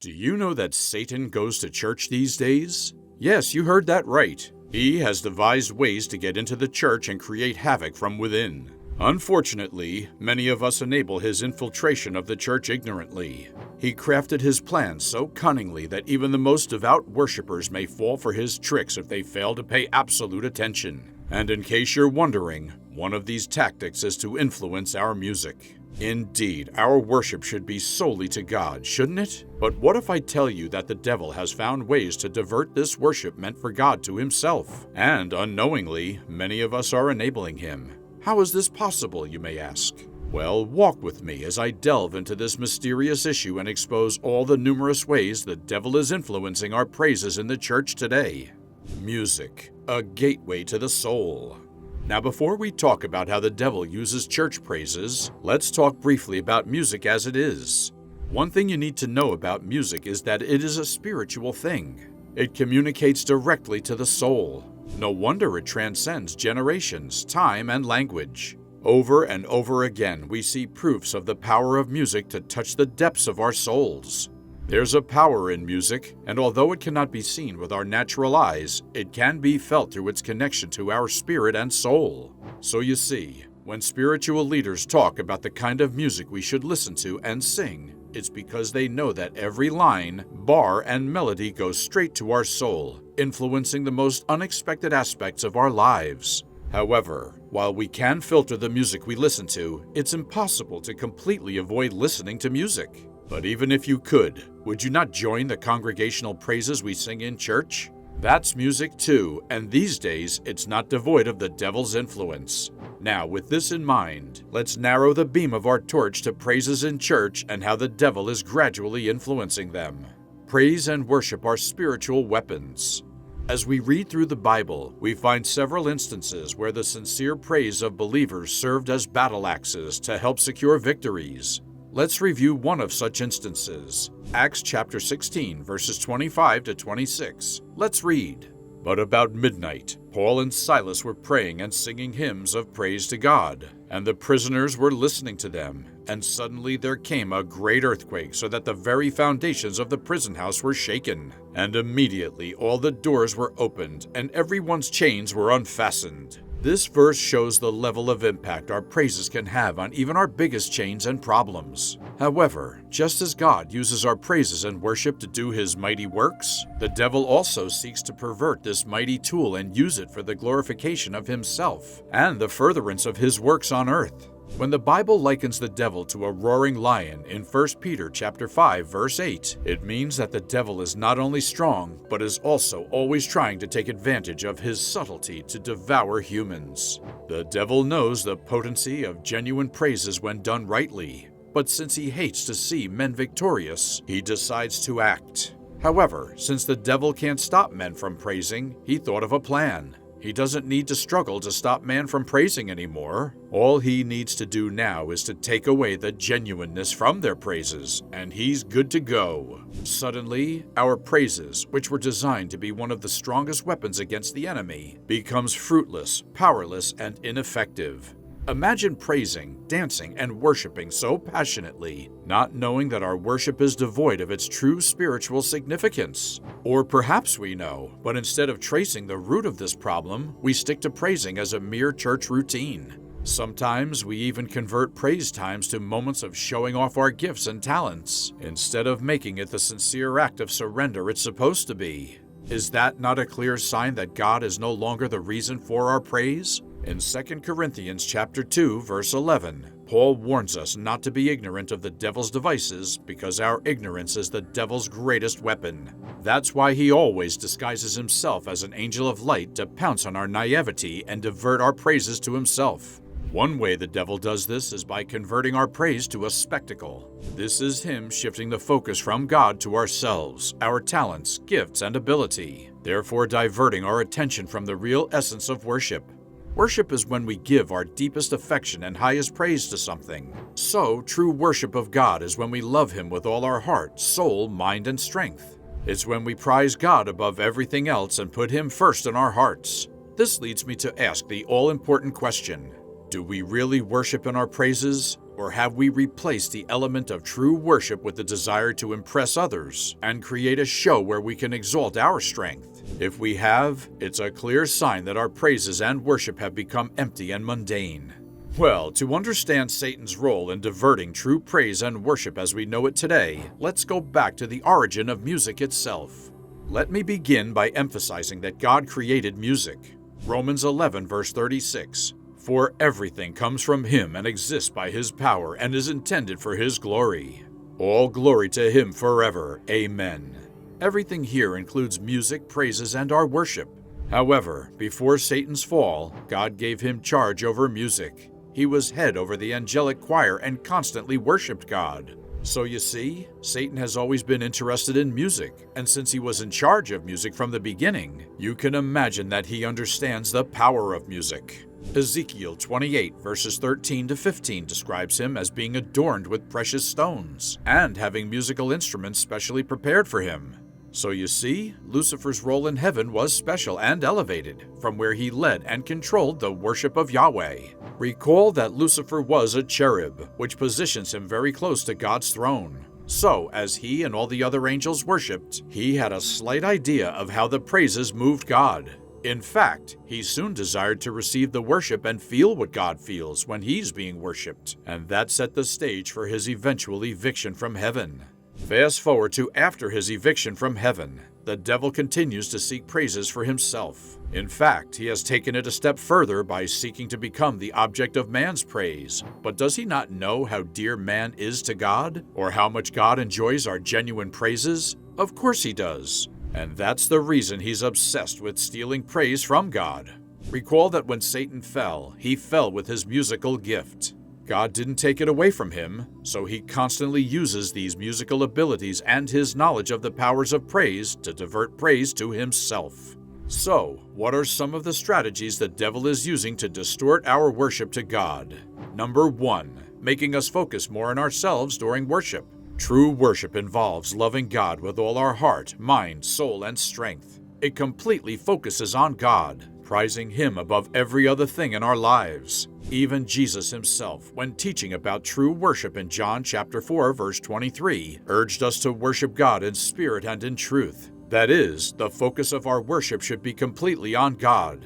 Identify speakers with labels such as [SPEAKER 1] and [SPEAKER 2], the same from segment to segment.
[SPEAKER 1] Do you know that Satan goes to church these days? Yes, you heard that right. He has devised ways to get into the church and create havoc from within. Unfortunately, many of us enable his infiltration of the church ignorantly. He crafted his plans so cunningly that even the most devout worshippers may fall for his tricks if they fail to pay absolute attention. And in case you're wondering, one of these tactics is to influence our music. Indeed, our worship should be solely to God, shouldn't it? But what if I tell you that the devil has found ways to divert this worship meant for God to himself? And unknowingly, many of us are enabling him. How is this possible, you may ask? Well, walk with me as I delve into this mysterious issue and expose all the numerous ways the devil is influencing our praises in the church today. Music, a gateway to the soul. Now, before we talk about how the devil uses church praises, let's talk briefly about music as it is. One thing you need to know about music is that it is a spiritual thing. It communicates directly to the soul. No wonder it transcends generations, time, and language. Over and over again, we see proofs of the power of music to touch the depths of our souls. There's a power in music, and although it cannot be seen with our natural eyes, it can be felt through its connection to our spirit and soul. So you see, when spiritual leaders talk about the kind of music we should listen to and sing, it's because they know that every line, bar, and melody goes straight to our soul, influencing the most unexpected aspects of our lives. However, while we can filter the music we listen to, it's impossible to completely avoid listening to music. But even if you could, would you not join the congregational praises we sing in church? That's music too, and these days it's not devoid of the devil's influence. Now, with this in mind, let's narrow the beam of our torch to praises in church and how the devil is gradually influencing them. Praise and worship are spiritual weapons. As we read through the Bible, we find several instances where the sincere praise of believers served as battle axes to help secure victories. Let's review one of such instances. Acts chapter 16, verses 25 to 26. Let's read. But about midnight, Paul and Silas were praying and singing hymns of praise to God, and the prisoners were listening to them. And suddenly there came a great earthquake, so that the very foundations of the prison house were shaken. And immediately all the doors were opened, and everyone's chains were unfastened. This verse shows the level of impact our praises can have on even our biggest chains and problems. However, just as God uses our praises and worship to do his mighty works, the devil also seeks to pervert this mighty tool and use it for the glorification of himself and the furtherance of his works on earth. When the Bible likens the devil to a roaring lion in 1 Peter chapter 5, verse 8, it means that the devil is not only strong, but is also always trying to take advantage of his subtlety to devour humans. The devil knows the potency of genuine praises when done rightly, but since he hates to see men victorious, he decides to act. However, since the devil can't stop men from praising, he thought of a plan. He doesn't need to struggle to stop man from praising anymore. All he needs to do now is to take away the genuineness from their praises, and he's good to go. Suddenly, our praises, which were designed to be one of the strongest weapons against the enemy, becomes fruitless, powerless, and ineffective. Imagine praising, dancing, and worshiping so passionately, not knowing that our worship is devoid of its true spiritual significance. Or perhaps we know, but instead of tracing the root of this problem, we stick to praising as a mere church routine. Sometimes we even convert praise times to moments of showing off our gifts and talents, instead of making it the sincere act of surrender it's supposed to be. Is that not a clear sign that God is no longer the reason for our praise? In 2 Corinthians chapter 2, verse 11, Paul warns us not to be ignorant of the devil's devices because our ignorance is the devil's greatest weapon. That's why he always disguises himself as an angel of light to pounce on our naivety and divert our praises to himself. One way the devil does this is by converting our praise to a spectacle. This is him shifting the focus from God to ourselves, our talents, gifts, and ability, therefore diverting our attention from the real essence of worship. Worship is when we give our deepest affection and highest praise to something. So, true worship of God is when we love him with all our heart, soul, mind, and strength. It's when we prize God above everything else and put him first in our hearts. This leads me to ask the all-important question: do we really worship in our praises, Or have we replaced the element of true worship with the desire to impress others and create a show where we can exalt our strength? If we have, it's a clear sign that our praises and worship have become empty and mundane. Well, to understand Satan's role in diverting true praise and worship as we know it today, let's go back to the origin of music itself. Let me begin by emphasizing that God created music. Romans 11 verse 36. For everything comes from Him and exists by His power and is intended for His glory. All glory to Him forever. Amen. Everything here includes music, praises, and our worship. However, before Satan's fall, God gave him charge over music. He was head over the angelic choir and constantly worshipped God. So you see, Satan has always been interested in music, and since he was in charge of music from the beginning, you can imagine that he understands the power of music. Ezekiel 28 verses 13 to 15 describes him as being adorned with precious stones and having musical instruments specially prepared for him. So you see, Lucifer's role in heaven was special and elevated, from where he led and controlled the worship of Yahweh. Recall that Lucifer was a cherub, which positions him very close to God's throne. So, as he and all the other angels worshipped, he had a slight idea of how the praises moved God. In fact, he soon desired to receive the worship and feel what God feels when he's being worshipped, and that set the stage for his eventual eviction from heaven. Fast forward to after his eviction from heaven, the devil continues to seek praises for himself. In fact, he has taken it a step further by seeking to become the object of man's praise. But does he not know how dear man is to God, or how much God enjoys our genuine praises? Of course he does. And that's the reason he's obsessed with stealing praise from God. Recall that when Satan fell, he fell with his musical gift. God didn't take it away from him, so he constantly uses these musical abilities and his knowledge of the powers of praise to divert praise to himself. So, what are some of the strategies the devil is using to distort our worship to God? Number 1, making us focus more on ourselves during worship. True worship involves loving God with all our heart, mind, soul, and strength. It completely focuses on God, prizing Him above every other thing in our lives. Even Jesus Himself, when teaching about true worship in John chapter 4, verse 23, urged us to worship God in spirit and in truth. That is, the focus of our worship should be completely on God.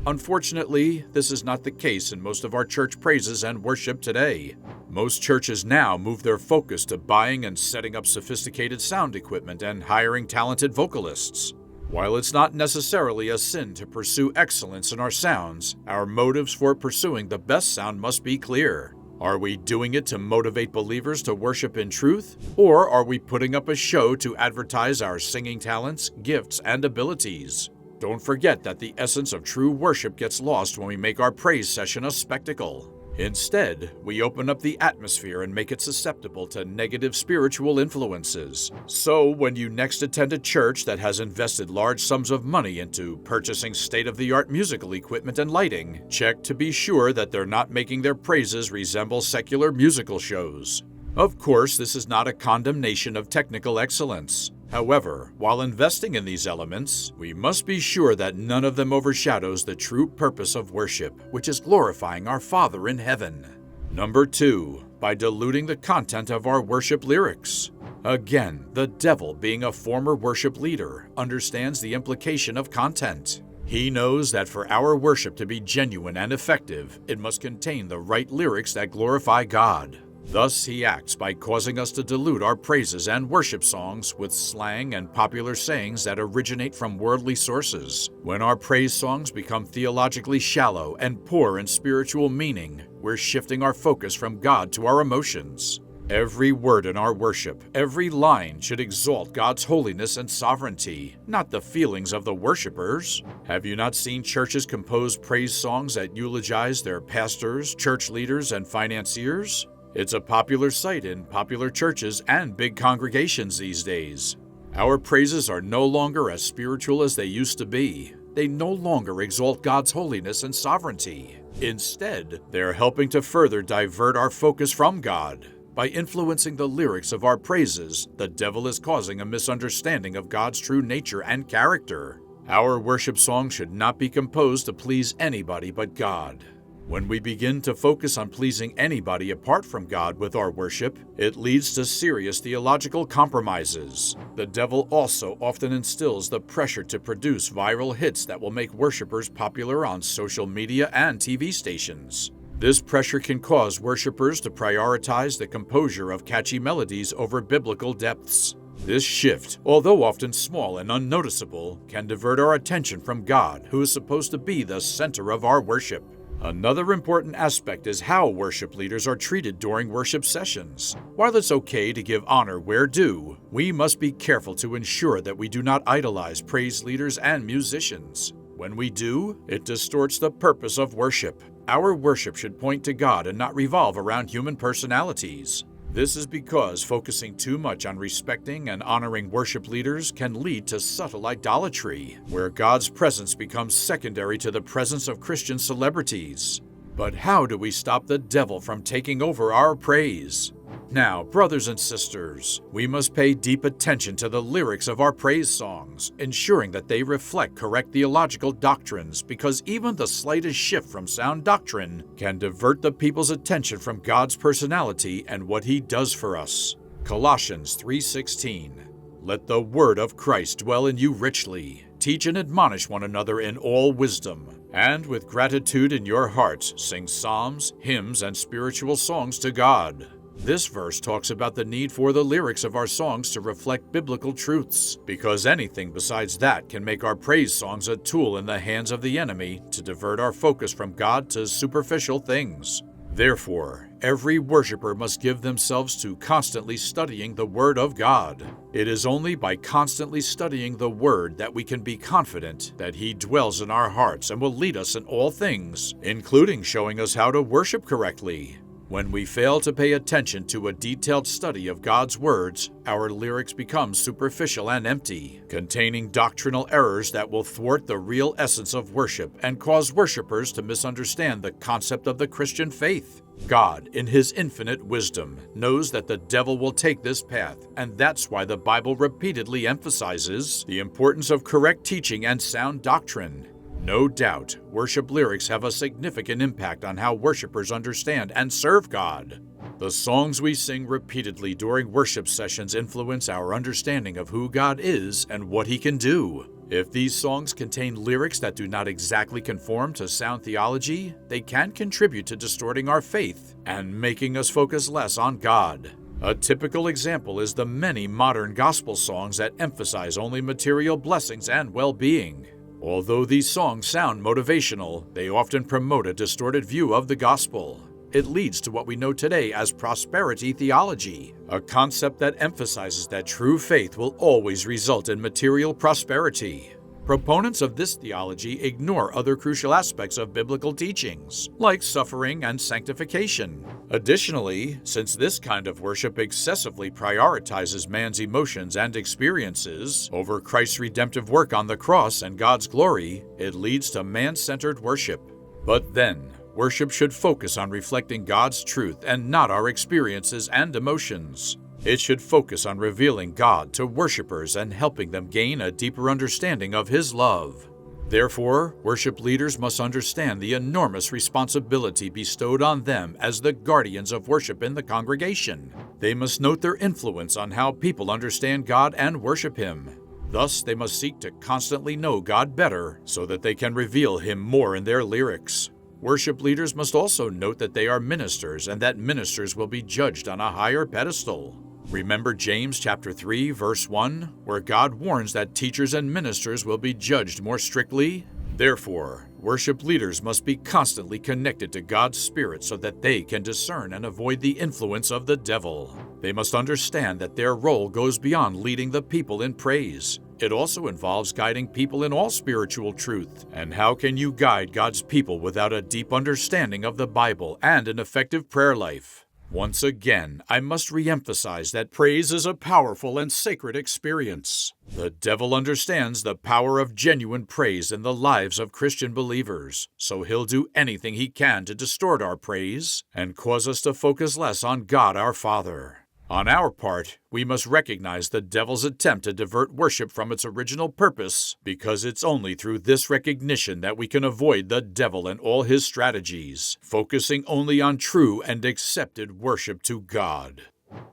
[SPEAKER 1] Unfortunately, this is not the case in most of our church praises and worship today. Most churches now move their focus to buying and setting up sophisticated sound equipment and hiring talented vocalists. While it's not necessarily a sin to pursue excellence in our sounds, our motives for pursuing the best sound must be clear. Are we doing it to motivate believers to worship in truth? Or are we putting up a show to advertise our singing talents, gifts, and abilities? Don't forget that the essence of true worship gets lost when we make our praise session a spectacle. Instead, we open up the atmosphere and make it susceptible to negative spiritual influences. So, when you next attend a church that has invested large sums of money into purchasing state-of-the-art musical equipment and lighting, check to be sure that they're not making their praises resemble secular musical shows. Of course, this is not a condemnation of technical excellence. However, while investing in these elements, we must be sure that none of them overshadows the true purpose of worship, which is glorifying our Father in heaven. Number 2, by diluting the content of our worship lyrics. Again, the devil, being a former worship leader, understands the implication of content. He knows that for our worship to be genuine and effective, it must contain the right lyrics that glorify God. Thus, he acts by causing us to dilute our praises and worship songs with slang and popular sayings that originate from worldly sources. When our praise songs become theologically shallow and poor in spiritual meaning, we're shifting our focus from God to our emotions. Every word in our worship, every line should exalt God's holiness and sovereignty, not the feelings of the worshipers. Have you not seen churches compose praise songs that eulogize their pastors, church leaders, and financiers? It's a popular sight in popular churches and big congregations these days. Our praises are no longer as spiritual as they used to be. They no longer exalt God's holiness and sovereignty. Instead, they're helping to further divert our focus from God. By influencing the lyrics of our praises, the devil is causing a misunderstanding of God's true nature and character. Our worship song should not be composed to please anybody but God. When we begin to focus on pleasing anybody apart from God with our worship, it leads to serious theological compromises. The devil also often instills the pressure to produce viral hits that will make worshipers popular on social media and TV stations. This pressure can cause worshipers to prioritize the composure of catchy melodies over biblical depths. This shift, although often small and unnoticeable, can divert our attention from God, who is supposed to be the center of our worship. Another important aspect is how worship leaders are treated during worship sessions. While it's okay to give honor where due, we must be careful to ensure that we do not idolize praise leaders and musicians. When we do, it distorts the purpose of worship. Our worship should point to God and not revolve around human personalities. This is because focusing too much on respecting and honoring worship leaders can lead to subtle idolatry, where God's presence becomes secondary to the presence of Christian celebrities. But how do we stop the devil from taking over our praise? Now, brothers and sisters, we must pay deep attention to the lyrics of our praise songs, ensuring that they reflect correct theological doctrines, because even the slightest shift from sound doctrine can divert the people's attention from God's personality and what He does for us. Colossians 3:16. Let the word of Christ dwell in you richly. Teach and admonish one another in all wisdom, and with gratitude in your hearts sing psalms, hymns, and spiritual songs to God. This verse talks about the need for the lyrics of our songs to reflect biblical truths, because anything besides that can make our praise songs a tool in the hands of the enemy to divert our focus from God to superficial things. Therefore, every worshiper must give themselves to constantly studying the Word of God. It is only by constantly studying the Word that we can be confident that He dwells in our hearts and will lead us in all things, including showing us how to worship correctly. When we fail to pay attention to a detailed study of God's words, our lyrics become superficial and empty, containing doctrinal errors that will thwart the real essence of worship and cause worshipers to misunderstand the concept of the Christian faith. God, in His infinite wisdom, knows that the devil will take this path, and that's why the Bible repeatedly emphasizes the importance of correct teaching and sound doctrine. No doubt, worship lyrics have a significant impact on how worshipers understand and serve God. The songs we sing repeatedly during worship sessions influence our understanding of who God is and what He can do. If these songs contain lyrics that do not exactly conform to sound theology, they can contribute to distorting our faith and making us focus less on God. A typical example is the many modern gospel songs that emphasize only material blessings and well-being. Although these songs sound motivational, they often promote a distorted view of the gospel. It leads to what we know today as prosperity theology, a concept that emphasizes that true faith will always result in material prosperity. Proponents of this theology ignore other crucial aspects of biblical teachings, like suffering and sanctification. Additionally, since this kind of worship excessively prioritizes man's emotions and experiences over Christ's redemptive work on the cross and God's glory, it leads to man-centered worship. But then, worship should focus on reflecting God's truth and not our experiences and emotions. It should focus on revealing God to worshipers and helping them gain a deeper understanding of His love. Therefore, worship leaders must understand the enormous responsibility bestowed on them as the guardians of worship in the congregation. They must note their influence on how people understand God and worship Him. Thus, they must seek to constantly know God better so that they can reveal Him more in their lyrics. Worship leaders must also note that they are ministers and that ministers will be judged on a higher pedestal. Remember James chapter 3, verse 1, where God warns that teachers and ministers will be judged more strictly? Therefore, worship leaders must be constantly connected to God's Spirit so that they can discern and avoid the influence of the devil. They must understand that their role goes beyond leading the people in praise. It also involves guiding people in all spiritual truth. And how can you guide God's people without a deep understanding of the Bible and an effective prayer life? Once again, I must re-emphasize that praise is a powerful and sacred experience. The devil understands the power of genuine praise in the lives of Christian believers, so he'll do anything he can to distort our praise and cause us to focus less on God our Father. On our part, we must recognize the devil's attempt to divert worship from its original purpose, because it's only through this recognition that we can avoid the devil and all his strategies, focusing only on true and accepted worship to God.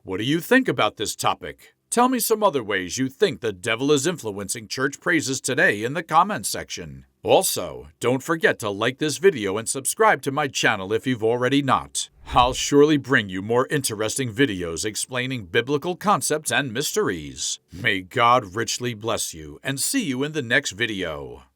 [SPEAKER 1] What do you think about this topic? Tell me some other ways you think the devil is influencing church praises today in the comments section. Also, don't forget to like this video and subscribe to my channel if you've already not. I'll surely bring you more interesting videos explaining biblical concepts and mysteries. May God richly bless you, and see you in the next video.